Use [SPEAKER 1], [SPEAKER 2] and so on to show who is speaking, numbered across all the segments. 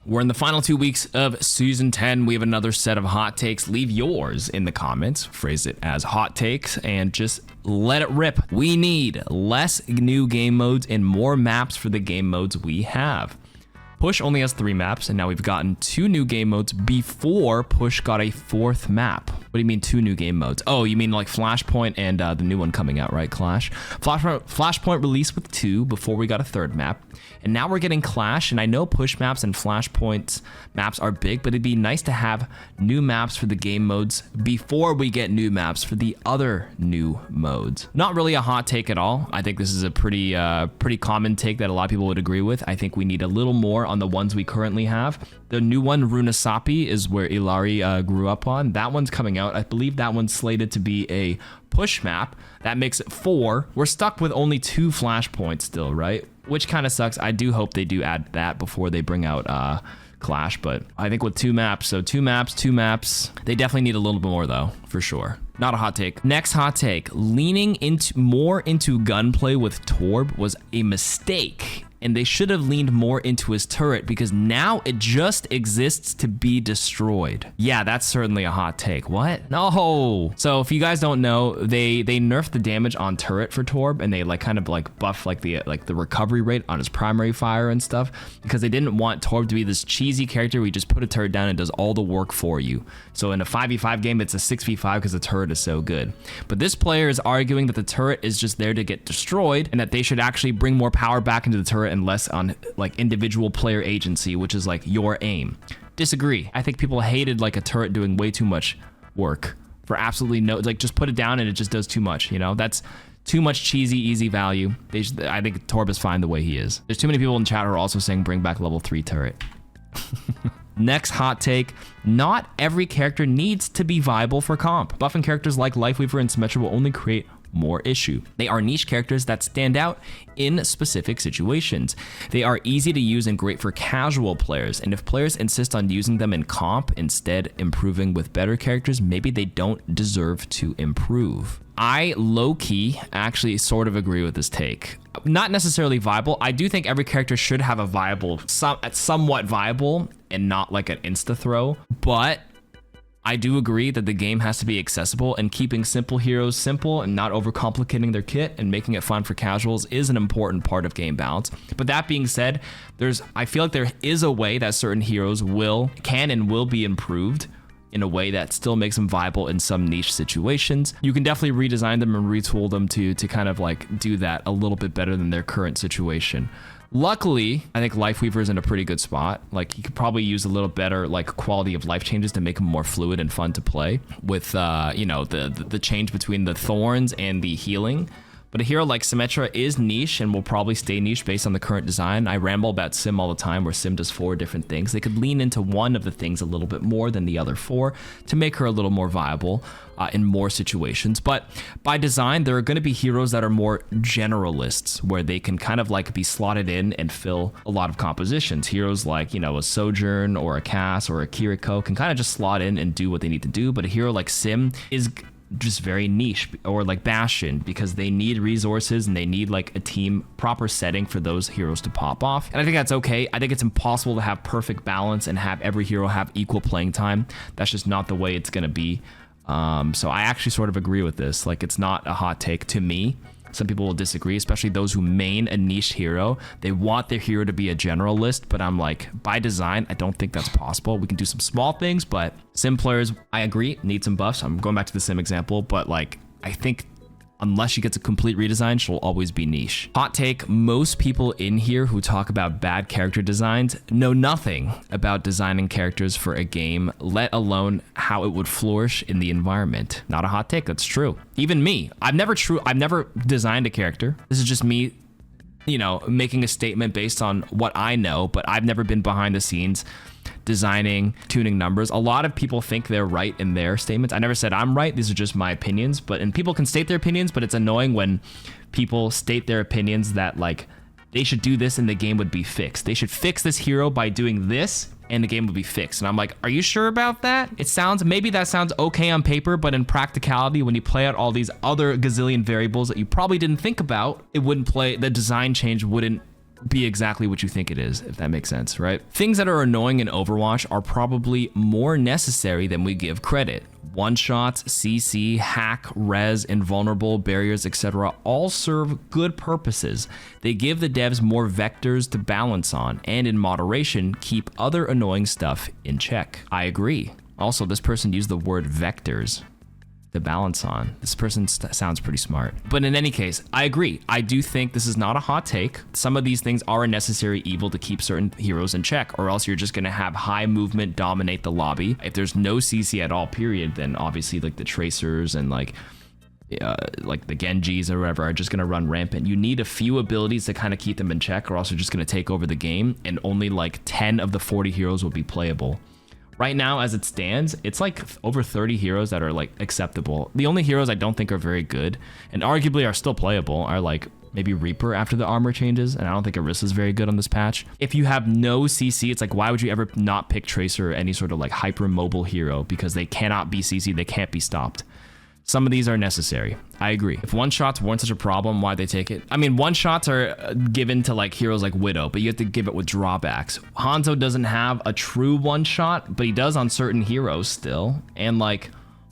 [SPEAKER 1] We're in the final 2 weeks of Season 10. We have another set of hot takes. Leave yours in the comments. Phrase it as hot takes and just let it rip. We need less new game modes and more maps for the game modes we have. Push only has 3 maps, and now we've gotten 2 new game modes before Push got a 4th map. What do you mean 2 new game modes? Oh, you mean like Flashpoint and the new one coming out, right? Clash. Flashpoint released with 2 before we got a 3rd map. And now we're getting Clash, and I know Push maps and Flashpoint maps are big, but it'd be nice to have new maps for the game modes before we get new maps for the other new modes. Not really a hot take at all. I think this is a pretty common take that a lot of people would agree with. I think we need a little more on the ones we currently have. The new one, Runasapi, is where Ilari grew up on. That one's coming out. I believe that one's slated to be a Push map. That makes it 4. We're stuck with only 2 Flashpoints still, right? Which kind of sucks. I do hope they do add that before they bring out Clash, but I think with 2 maps, so 2 maps, they definitely need a little bit more though, for sure. Not a hot take. Next hot take, leaning more into gunplay with Torb was a mistake, and they should have leaned more into his turret because now it just exists to be destroyed. Yeah, that's certainly a hot take. What? No. So if you guys don't know, they nerfed the damage on turret for Torb, and they kind of buff the recovery rate on his primary fire and stuff because they didn't want Torb to be this cheesy character where you just put a turret down and does all the work for you. So in a 5v5 game, it's a 6v5 because the turret is so good. But this player is arguing that the turret is just there to get destroyed and that they should actually bring more power back into the turret and less on individual player agency, which is your aim. Disagree. I think people hated a turret doing way too much work for absolutely no, just put it down and it just does too much, that's too much cheesy, easy value. I think Torb is fine the way he is. There's too many people in chat who are also saying bring back level 3 turret. Next hot take, not every character needs to be viable for comp. Buffing characters like Lifeweaver and Symmetra will only create more issue. They are niche characters that stand out in specific situations. They are easy to use and great for casual players, and if players insist on using them in comp instead improving with better characters, maybe they don't deserve to improve. I low-key actually sort of agree with this take. Not necessarily viable. I do think every character should have a viable, somewhat viable, and not like an insta-throw, but I do agree that the game has to be accessible, and keeping simple heroes simple and not overcomplicating their kit and making it fun for casuals is an important part of game balance. But that being said, I feel like there is a way that certain heroes can and will be improved in a way that still makes them viable in some niche situations. You can definitely redesign them and retool them to kind of do that a little bit better than their current situation. Luckily, I think Lifeweaver is in a pretty good spot. You could probably use a little better quality of life changes to make them more fluid and fun to play with the change between the thorns and the healing. But a hero like Symmetra is niche and will probably stay niche based on the current design. I ramble about Sim all the time, where Sim does 4 different things. They could lean into one of the things a little bit more than the other 4 to make her a little more viable in more situations. But by design, there are going to be heroes that are more generalists, where they can kind of be slotted in and fill a lot of compositions. Heroes like, a Sojourn or a Cass or a Kiriko can kind of just slot in and do what they need to do. But a hero like Sim is just very niche, or Bastion, because they need resources and they need a team proper setting for those heroes to pop off. And I think that's okay. I think it's impossible to have perfect balance and have every hero have equal playing time. That's just not the way it's going to be. So I actually sort of agree with this. It's not a hot take to me. Some people will disagree, especially those who main a niche hero. They want their hero to be a generalist, but I'm by design, I don't think that's possible. We can do some small things, but Sim players, I agree, need some buffs. I'm going back to the Sim example, but I think unless she gets a complete redesign, she'll always be niche. Hot take, most people in here who talk about bad character designs know nothing about designing characters for a game, let alone how it would flourish in the environment. Not a hot take, that's true. Even me, I've never designed a character. This is just me, making a statement based on what I know, but I've never been behind the scenes designing, tuning numbers. A lot of people think they're right in their statements. I never said I'm right. These are just my opinions. And people can state their opinions, but it's annoying when people state their opinions that they should do this and the game would be fixed. They should fix this hero by doing this and the game would be fixed. And I'm are you sure about that? Maybe that sounds okay on paper, but in practicality, when you play out all these other gazillion variables that you probably didn't think about, the design change wouldn't be exactly what you think it is, if that makes sense, right? Things that are annoying in Overwatch are probably more necessary than we give credit. One-shots, CC, hack, res, invulnerable, barriers, etc. all serve good purposes. They give the devs more vectors to balance on, and in moderation, keep other annoying stuff in check. I agree. Also, this person used the word vectors to balance on. This person sounds pretty smart. But in any case, I agree. I do think this is not a hot take. Some of these things are a necessary evil to keep certain heroes in check, or else you're just gonna have high movement dominate the lobby. If there's no CC at all, period, then obviously like the tracers and like the Genjis or whatever are just gonna run rampant. You need a few abilities to kind of keep them in check, or else you're just gonna take over the game, and only like 10 of the 40 heroes will be playable. Right now, as it stands, it's like over 30 heroes that are like acceptable. The only heroes I don't think are very good and arguably are still playable are like maybe Reaper after the armor changes, and I don't think Orisa's very good on this patch. If you have no CC, it's like, why would you ever not pick Tracer or any sort of like hyper mobile hero? Because they cannot be CC, they can't be stopped. Some of these are necessary. I agree. If one-shots weren't such a problem, why'd they take it? I mean, one-shots are given to like heroes like Widow, but you have to give it with drawbacks. Hanzo doesn't have a true one-shot, but he does on certain heroes still. And like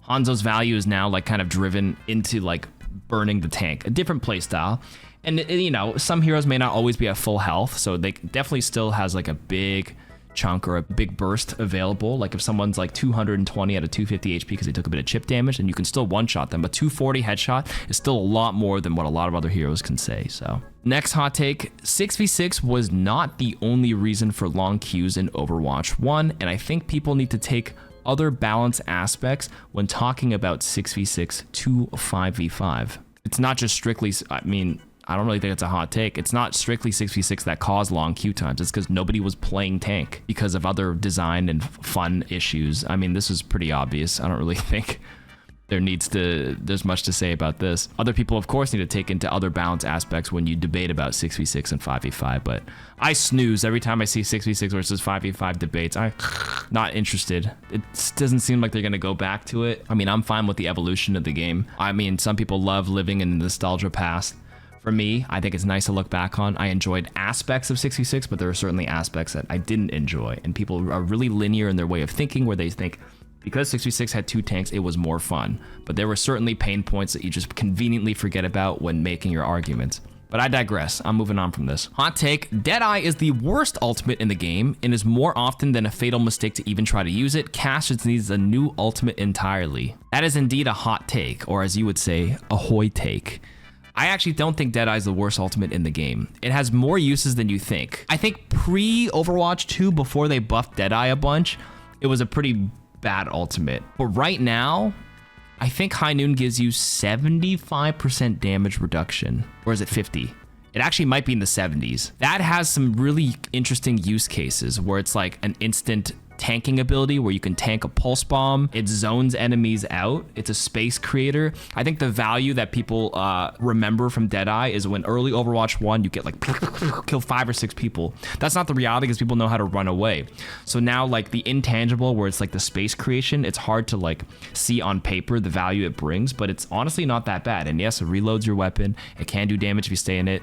[SPEAKER 1] Hanzo's value is now like kind of driven into like burning the tank, a different playstyle. And you know, some heroes may not always be at full health, so they definitely still has like a big chunk or a big burst available. Like if someone's like 220 out of 250 HP because they took a bit of chip damage, and you can still one-shot them. A 240 headshot is still a lot more than what a lot of other heroes can say. So next hot take, 6v6 was not the only reason for long queues in Overwatch 1, and I think people need to take other balance aspects when talking about 6v6 to 5v5. It's not just strictly, I don't really think it's a hot take. It's not strictly 6v6 that caused long queue times. It's because nobody was playing tank because of other design and fun issues. I mean, this is pretty obvious. I don't really think there's much to say about this. Other people, of course, need to take into other balance aspects when you debate about 6v6 and 5v5, but I snooze every time I see 6v6 versus 5v5 debates. I'm not interested. It doesn't seem like they're going to go back to it. I mean, I'm fine with the evolution of the game. I mean, some people love living in the nostalgia past. For me, I think it's nice to look back on. I enjoyed aspects of 6v6, but there are certainly aspects that I didn't enjoy. And people are really linear in their way of thinking, where they think because 6v6 had 2 tanks, it was more fun. But there were certainly pain points that you just conveniently forget about when making your arguments. But I digress. I'm moving on from this. Hot take, Deadeye is the worst ultimate in the game and is more often than a fatal mistake to even try to use it. Cassidy needs a new ultimate entirely. That is indeed a hot take, or as you would say, ahoy take. I actually don't think Deadeye is the worst ultimate in the game. It has more uses than you think. I think pre-Overwatch 2, before they buffed Deadeye a bunch, it was a pretty bad ultimate. But right now, I think High Noon gives you 75% damage reduction. Or is it 50? It actually might be in the 70s. That has some really interesting use cases where it's like an instant tanking ability where you can tank a pulse bomb. It zones enemies out. It's a space creator. I think the value that people remember from Deadeye is when early Overwatch 1, you get like kill 5 or 6 people. That's not the reality because people know how to run away. So now like the intangible where it's like the space creation, it's hard to like see on paper the value it brings, but it's honestly not that bad. And yes, it reloads your weapon. It can do damage if you stay in it.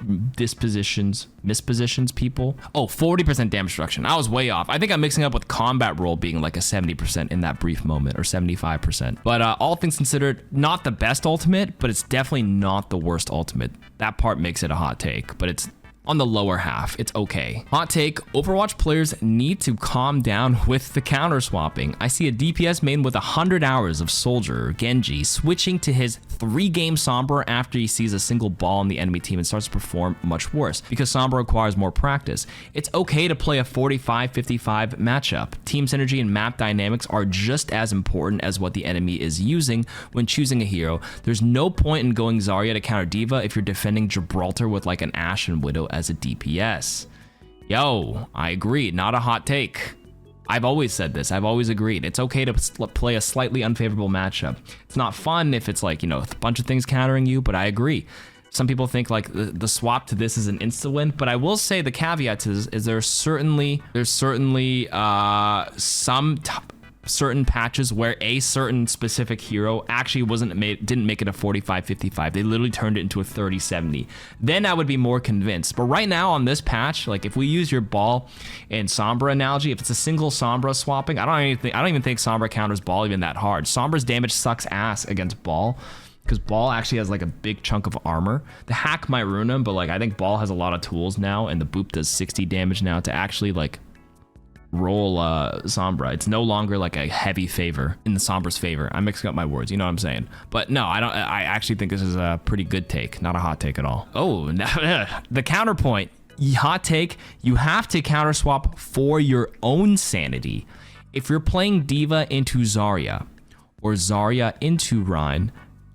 [SPEAKER 1] Mispositions people. Oh, 40% damage reduction. I was way off. I think I'm mixing up with combat roll being like a 70% in that brief moment, or 75%. But all things considered, not the best ultimate, but it's definitely not the worst ultimate. That part makes it a hot take, but it's on the lower half. It's okay. Hot take, Overwatch players need to calm down with the counter swapping. I see a DPS main with 100 hours of Soldier or Genji switching to his 3-game Sombra after he sees a single ball on the enemy team and starts to perform much worse because Sombra requires more practice. It's okay to play a 45-55 matchup. Team synergy and map dynamics are just as important as what the enemy is using when choosing a hero. There's no point in going Zarya to counter D.Va if you're defending Gibraltar with like an Ashe and Widow as a DPS. Yo, I agree. Not a hot take. I've always said this. I've always agreed. It's okay to play a slightly unfavorable matchup. It's not fun if it's like, you know, a bunch of things countering you, but I agree. Some people think like the swap to this is an insta win, but I will say the caveat is there's certainly some certain patches where a certain specific hero actually didn't make it a 45-55. They literally turned it into a 30-70. Then I would be more convinced. But right now on this patch, like if we use your ball and Sombra analogy, if it's a single Sombra swapping, I don't even think Sombra counters ball even that hard. Sombra's damage sucks ass against ball, because ball actually has like a big chunk of armor. The hack might ruin him, but like I think ball has a lot of tools now, and the boop does 60 damage now to actually like roll Sombra. It's no longer like a heavy favor in the Sombra's favor. I'm mixing up my words, you know what I'm saying? But no, I actually think this is a pretty good take, not a hot take at all. Oh, the counterpoint. Hot take, you have to counter swap for your own sanity. If you're playing Diva into Zarya or Zarya into Rein,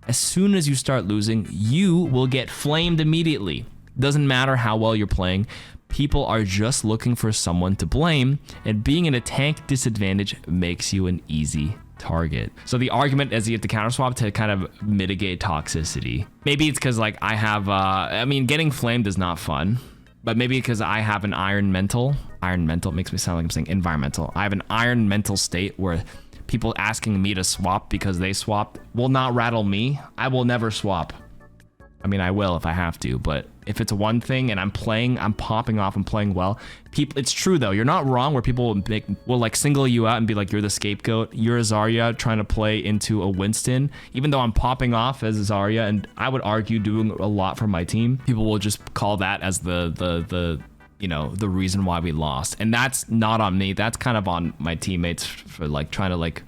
[SPEAKER 1] as soon as you start losing, you will get flamed immediately. Doesn't matter how well you're playing. People are just looking for someone to blame, and being in a tank disadvantage makes you an easy target. So the argument is you have to counter swap to kind of mitigate toxicity. Maybe it's because like I have, getting flamed is not fun, but maybe because I have an iron mental makes me sound like I'm saying environmental. I have an iron mental state where people asking me to swap because they swapped will not rattle me. I will never swap. I mean, I will if I have to, but if it's one thing and I'm popping off and playing well, it's true though. You're not wrong where people will like single you out and be like, you're the scapegoat. You're a Zarya trying to play into a Winston, even though I'm popping off as a Zarya, and I would argue doing a lot for my team. People will just call that as the reason why we lost. And that's not on me. That's kind of on my teammates for like trying to like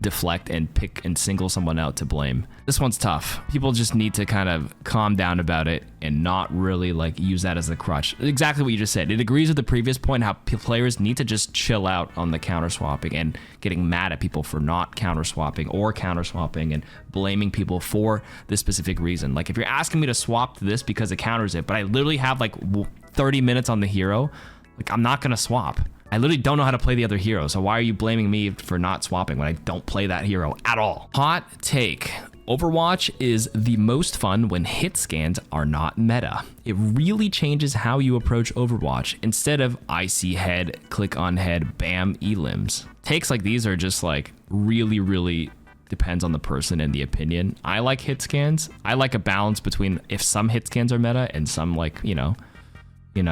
[SPEAKER 1] deflect and pick and single someone out to blame. This one's tough. People just need to kind of calm down about it and not really like use that as a crutch. Exactly what you just said. It agrees with the previous point, how players need to just chill out on the counter swapping and getting mad at people for not counter swapping or counter swapping and blaming people for this specific reason. Like if you're asking me to swap to this because it counters it, but I literally have like 30 minutes on the hero, like I'm not gonna swap. I literally don't know how to play the other hero, so why are you blaming me for not swapping when I don't play that hero at all? Hot take. Overwatch is the most fun when hit scans are not meta. It really changes how you approach Overwatch. Instead of I see head, click on head, bam, elims. Takes like these are just like really depends on the person and the opinion. I like hit scans. I like a balance between if some hit scans are meta and some like,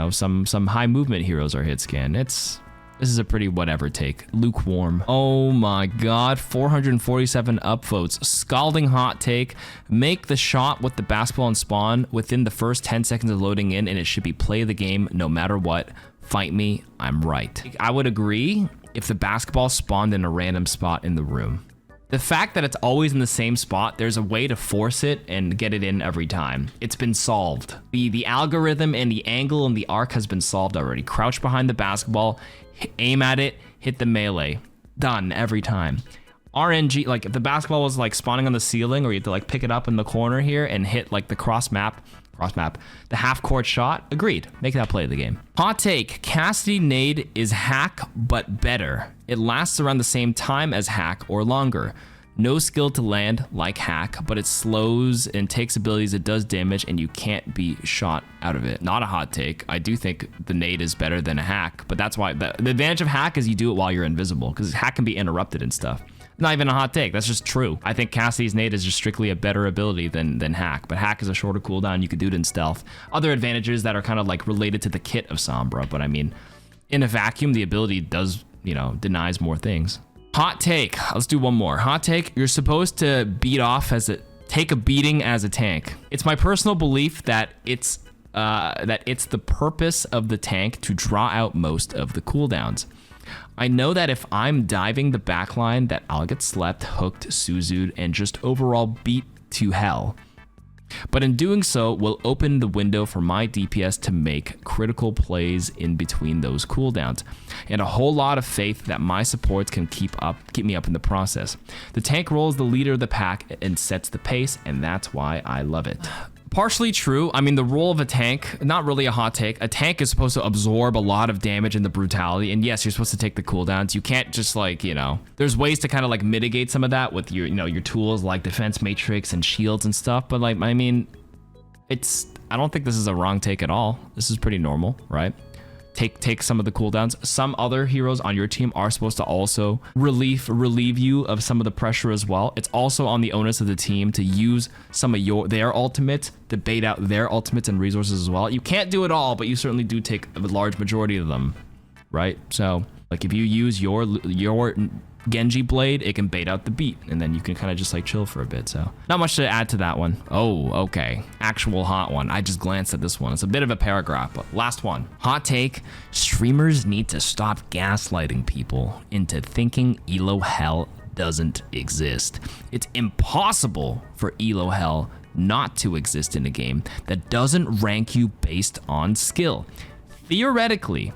[SPEAKER 1] some high movement heroes are hit scan. This is a pretty whatever take. Lukewarm. Oh my god, 447 upvotes. Scalding hot take. Make the shot with the basketball and spawn within the first 10 seconds of loading in, and it should be play the game no matter what. Fight me, I'm right. I would agree if the basketball spawned in a random spot in the room. The fact that it's always in the same spot, there's a way to force it and get it in every time. It's been solved. The algorithm and the angle and the arc has been solved already. Crouch behind the basketball, aim at it, hit the melee. Done every time. RNG, like if the basketball was like spawning on the ceiling, or you had to like pick it up in the corner here and hit like the cross map, the half court shot, agreed. Make that play of the game. Hot take, Cassidy nade is hack, but better. It lasts around the same time as hack or longer. No skill to land like hack, but it slows and takes abilities that does damage and you can't be shot out of it. Not a hot take. I do think the nade is better than a hack, but that's why the advantage of hack is you do it while you're invisible, because hack can be interrupted and stuff. Not even a hot take, that's just true. I think Cassidy's nade is just strictly a better ability than hack, but hack is a shorter cooldown, you could do it in stealth. Other advantages that are kind of like related to the kit of Sombra, but I mean, in a vacuum, the ability does, denies more things. Hot take, let's do one more. Hot take, you're supposed to take a beating as a tank. It's my personal belief that it's the purpose of the tank to draw out most of the cooldowns. I know that if I'm diving the backline that I'll get slept, hooked, Suzu'd, and just overall beat to hell. But in doing so, will open the window for my DPS to make critical plays in between those cooldowns, and a whole lot of faith that my supports can keep me up in the process. The tank role is the leader of the pack and sets the pace, and that's why I love it. Partially true. I mean, the role of a tank, not really a hot take. A tank is supposed to absorb a lot of damage and the brutality. And yes, you're supposed to take the cooldowns. You can't just like, there's ways to kind of like mitigate some of that with your, your tools like defense matrix and shields and stuff. But like, I mean, I don't think this is a wrong take at all. This is pretty normal, right? take some of the cooldowns. Some other heroes on your team are supposed to also relieve you of some of the pressure as well. It's also on the onus of the team to use some of their ultimates to bait out their ultimates and resources as well. You can't do it all, but you certainly do take a large majority of them, right? So like if you use your Genji blade, it can bait out the beat, and then you can kind of just like chill for a bit. So not much to add to that one. Oh, okay. Actual hot one. I just glanced at this one. It's a bit of a paragraph, but last one. Hot take: streamers need to stop gaslighting people into thinking elo hell doesn't exist. It's impossible for elo hell not to exist in a game that doesn't rank you based on skill. Theoretically,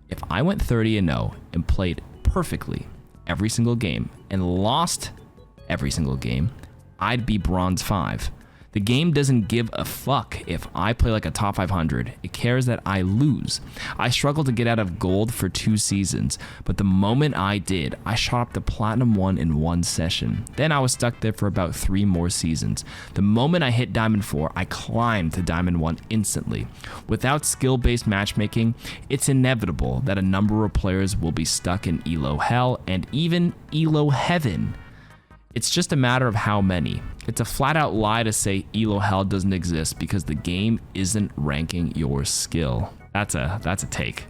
[SPEAKER 1] if I went 30-0 and played perfectly every single game and lost every single game, I'd be bronze 5. The game doesn't give a fuck if I play like a top 500. It cares that I lose. I struggled to get out of gold for 2 seasons, but the moment I did, I shot up to platinum 1 in 1 session. Then I was stuck there for about 3 more seasons. The moment I hit diamond 4, I climbed to diamond 1 instantly. Without skill-based matchmaking, it's inevitable that a number of players will be stuck in elo hell and even elo heaven. It's just a matter of how many. It's a flat out lie to say elo hell doesn't exist because the game isn't ranking your skill. That's a take.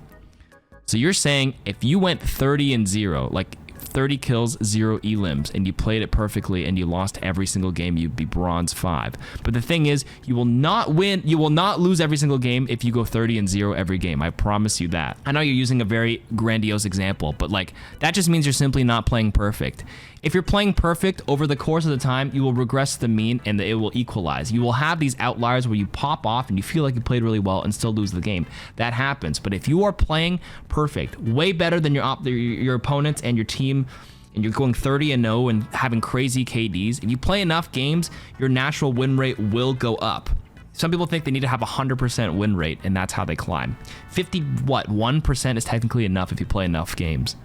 [SPEAKER 1] So you're saying if you went 30-0, like 30 kills, 0 elims, and you played it perfectly and you lost every single game, you'd be bronze 5. But the thing is, you will not win, you will not lose every single game if you go 30-0 every game. I promise you that. I know you're using a very grandiose example, but like that just means you're simply not playing perfect. If you're playing perfect over the course of the time, you will regress to the mean and it will equalize. You will have these outliers where you pop off and you feel like you played really well and still lose the game. That happens. But if you are playing perfect, way better than your opponents and your team, and you're going 30-0 and having crazy KDs, if you play enough games, your natural win rate will go up. Some people think they need to have a 100% win rate, and that's how they climb. 1% is technically enough if you play enough games.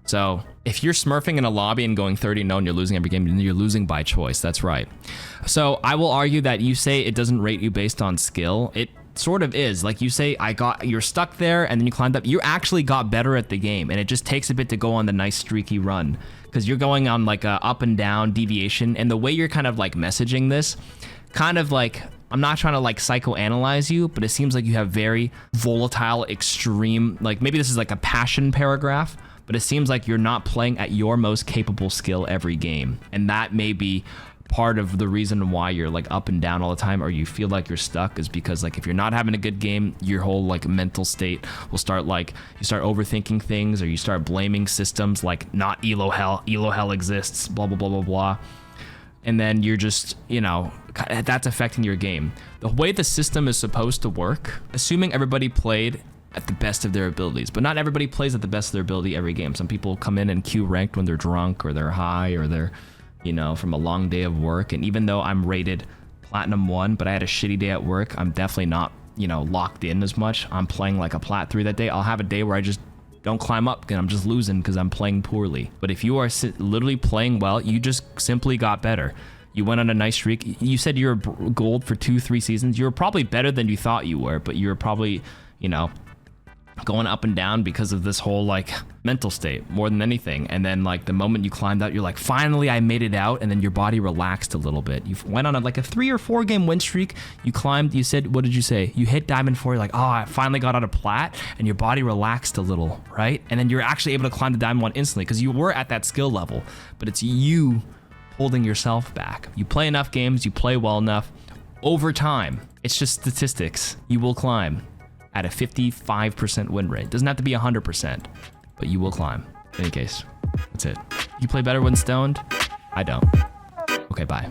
[SPEAKER 1] So if you're smurfing in a lobby and going 30-0 and you're losing every game, you're losing by choice. That's right. So I will argue that you say it doesn't rate you based on skill. It sort of is. Like you say, you're stuck there and then you climbed up. You actually got better at the game, and it just takes a bit to go on the nice streaky run because you're going on like a up and down deviation. And the way you're kind of like messaging this, kind of like, I'm not trying to like psychoanalyze you, but it seems like you have very volatile, extreme, like maybe this is like a passion paragraph, but it seems like you're not playing at your most capable skill every game. And that may be part of the reason why you're like up and down all the time, or you feel like you're stuck, is because like if you're not having a good game, your whole like mental state will start like, you start overthinking things, or you start blaming systems like not elo hell exists, blah, blah, blah, blah, blah. And then you're just, you know, that's affecting your game. The way the system is supposed to work, assuming everybody played at the best of their abilities, but not everybody plays at the best of their ability every game. Some people come in and queue ranked when they're drunk or they're high or they're, you know, from a long day of work. And even though I'm rated platinum 1, but I had a shitty day at work, I'm definitely not, you know, locked in as much. I'm playing like a plat 3 that day. I'll have a day where I just don't climb up and I'm just losing because I'm playing poorly. But if you are literally playing well, you just simply got better. You went on a nice streak. You said you're gold for 2-3 seasons. You were probably better than you thought you were, but you're probably, you know, going up and down because of this whole like mental state more than anything. And then like the moment you climbed out, you're like, finally I made it out. And then your body relaxed a little bit. You went on like a 3 or 4 game win streak. You climbed, you said, what did you say? You hit diamond 4. You're like, oh, I finally got out of plat, and your body relaxed a little, right? And then you're actually able to climb the diamond 1 instantly because you were at that skill level, but it's you holding yourself back. You play enough games, you play well enough, over time, it's just statistics. You will climb at a 55% win rate. Doesn't have to be 100%, but you will climb. In any case, that's it. You play better when stoned? I don't. Okay, bye.